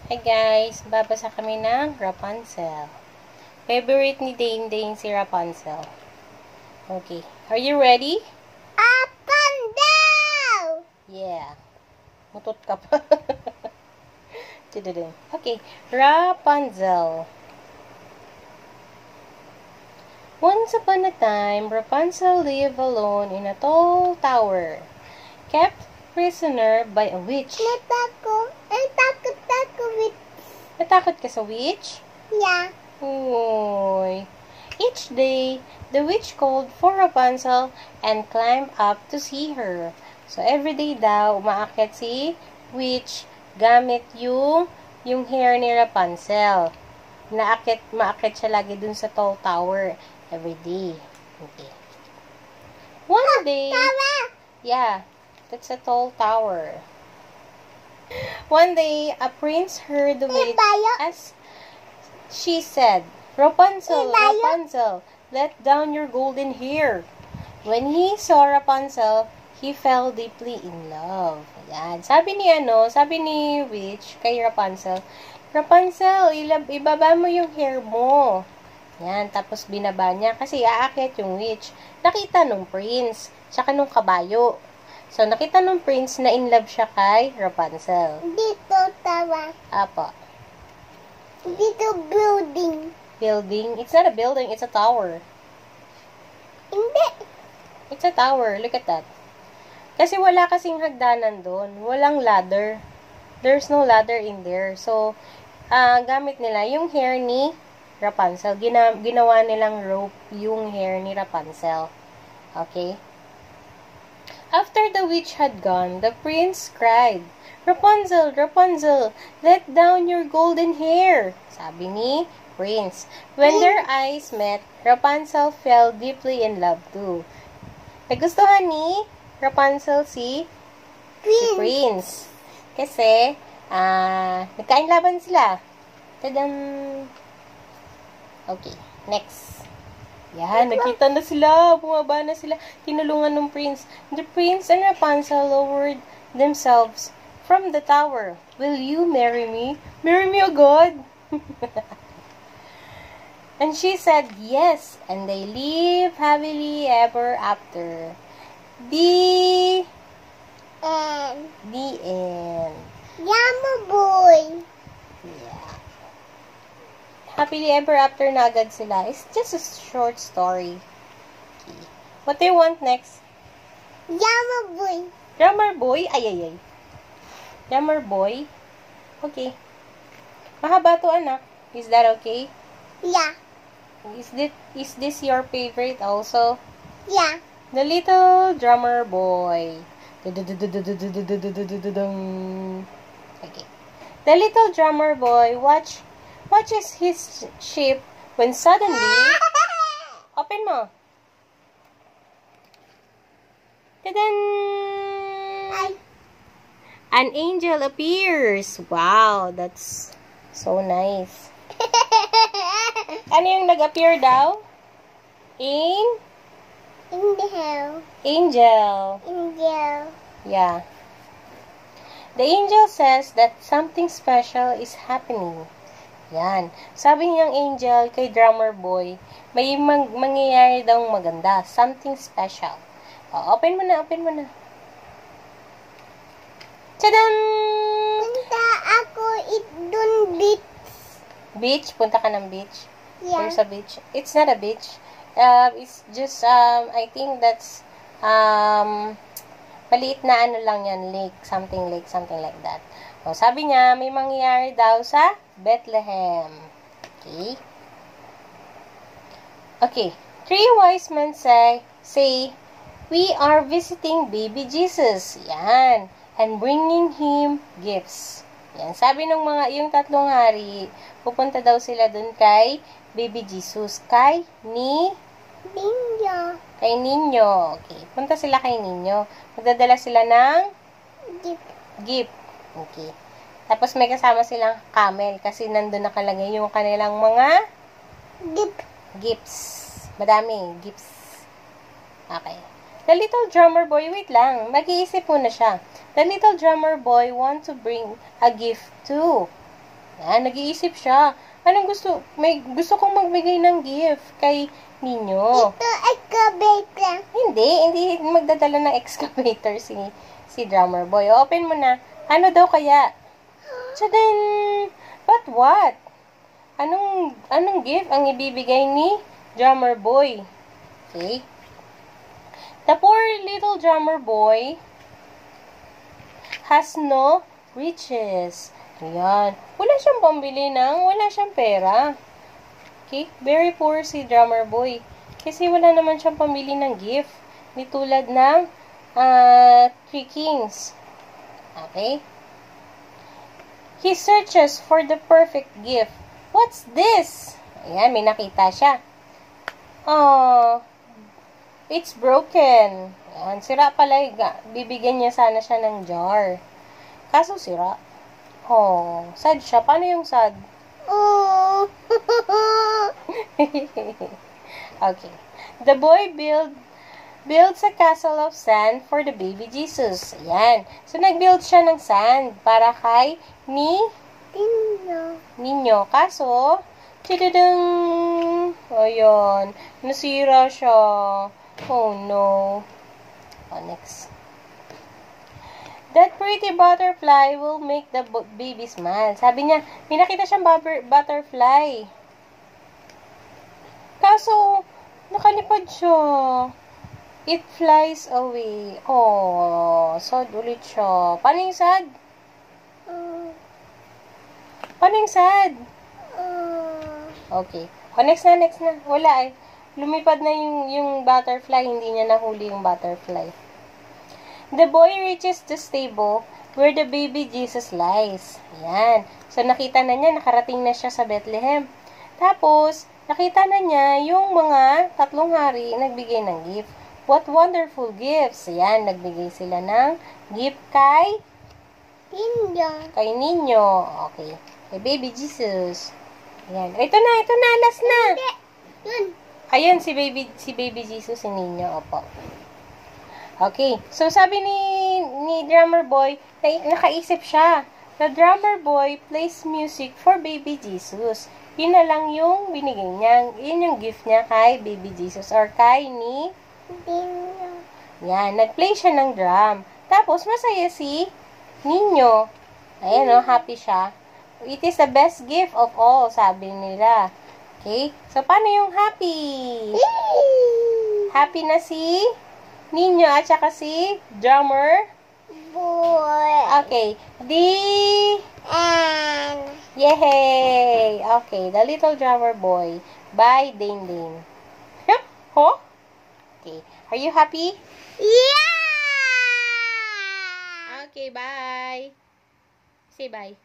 Hi guys, babasa kami ng Rapunzel. Favorite ni Dane Dane si Rapunzel. Okay, are you ready? Rapunzel! Yeah. Mutot ka pa. Okay, Rapunzel. Once upon a time, Rapunzel lived alone in a tall tower, kept prisoner by a witch. Natakot ka sa witch? Yeah. Uy. Each day, the witch called for Rapunzel and climbed up to see her. So, every day daw, umaakyat si witch gamit yung hair ni Rapunzel. Maakyat siya lagi dun sa tall tower every day. Okay. One day, yeah, that's a tall tower. One day, a prince heard the witch as she said, Rapunzel, Rapunzel, let down your golden hair. When he saw Rapunzel, he fell deeply in love. Ayan. Sabi ni witch kay Rapunzel, Rapunzel, ibaba mo yung hair mo. Yan, tapos binaba niya kasi aakyat yung witch. Nakita nung prince, tsaka nung kabayo. So, nakita nung prince na in love siya kay Rapunzel. Dito, tawa. Apo. Dito, building. Building? It's not a building, it's a tower. Hindi. It's a tower. Look at that. Kasi wala kasing hagdanan doon. Walang ladder. There's no ladder in there. So, gamit nila yung hair ni Rapunzel. Ginawa nilang rope yung hair ni Rapunzel. Okay? After the witch had gone, the prince cried, Rapunzel, Rapunzel, let down your golden hair, sabi ni prince. When their eyes met, Rapunzel fell deeply in love too. Nagustuhan ni Rapunzel si prince. Kasi, nagkainlaban sila. Tadam! Okay, next. Yan, nakita na sila. Bumaba na sila. Tinulungan ng prince. The prince and Rapunzel lowered themselves from the tower. Will you marry me? Marry me, oh God! And she said yes. And they live happily ever after. The end. Yama boy. Yeah. Happily ever after na agad sila. It's just a short story. Okay. What do you want next? Yama boy. Drummer boy? Ay. Drummer boy? Okay. Mahaba to, anak. Is that okay? Yeah. Is this your favorite also? Yeah. The Little Drummer Boy. Okay. The little drummer boy watches his sheep when suddenly, open mo. Tadan! An angel appears. Wow, that's so nice. Ano yung nag-appear daw? Angel. Angel. Yeah. The angel says that something special is happening. Yan. Sabi niyang angel kay drummer boy, may mangyayari daw maganda. Something special. Open mo na. Tadam! Punta ako dun beach. Beach? Punta ka ng beach? Yeah. There's a beach. It's not a beach. It's just, I think that's, maliit na ano lang yan, lake, something like that. O, sabi niya, may mangyayari daw sa Bethlehem. Okay. 3 wise men say, we are visiting baby Jesus. Yan. And bringing him gifts. Yan. Sabi ng yung tatlong hari, pupunta daw sila dun kay baby Jesus. Kay Ninyo. Okay. Punta sila kay Ninyo. Magdadala sila ng gift. Okay. Tapos may kasama silang camel kasi nandun nakalagay yung kanilang mga gifts. Madami. Gifts. Okay. The little drummer boy, wait lang. Mag-iisip muna siya. The little drummer boy want to bring a gift too. Yan, nag-iisip siya. Anong gusto? Gusto kong magbigay ng gift kay Ninyo. Ito, excavator. Hindi magdadala ng excavator si drummer boy. Open mo na. Ano daw kaya? Tadaan! But what? Anong gift ang ibibigay ni drummer boy? Okay? The poor little drummer boy has no riches. Ayan. Wala siyang pera. Okay? Very poor si drummer boy. Kasi wala naman siyang pambili ng gift. Di tulad ng Three Kings. Okay? He searches for the perfect gift. What's this? Ayan, may nakita siya. Oh, it's broken. Ayan, sira pala. Bibigyan niya sana siya ng jar. Kaso sira. Oh, sad siya. Paano yung sad? Oh. Okay. The boy builds a castle of sand for the baby Jesus. Ayan. So, nag-build siya ng sand para kay Ninyo. Kaso, tidadang! Ayan. Nasira siya. Oh, no. Oh, next. That pretty butterfly will make the baby smile. Sabi niya, may nakita siyang butterfly. Kaso, nakalipad siya. It flies away. Oh, sad ulit siya. Paano yung sad? Paano yung sad? Okay. Oh, next na. Wala eh. Lumipad na yung butterfly. Hindi niya nahuli yung butterfly. The boy reaches the stable where the baby Jesus lies. Ayan. So, nakita na niya, nakarating na siya sa Bethlehem. Tapos, nakita na niya yung mga 3 hari nagbigay ng gift. What wonderful gifts. Ayan, nagbigay sila ng gift kay Ninyo. Okay. Kay baby Jesus. Ayan. Ito na, last na. Ayan, si baby Jesus, si Ninyo. Opo. Okay. So, sabi ni drummer boy, nakaisip siya. The drummer boy plays music for baby Jesus. Yun na lang yung binigay niya. Yun yung gift niya kay baby Jesus or kay Ninyo. Yan. Nag-play siya ng drum. Tapos, masaya si Ninyo. Ayan, happy siya. It is the best gift of all, sabi nila. Okay? So, paano yung happy? Happy na si Ninyo at saka si drummer Boy. Okay. Yay! Okay. The Little Drummer Boy by Dane Dane. Huh? Okay. Are you happy? Yeah! Okay, bye. Say bye.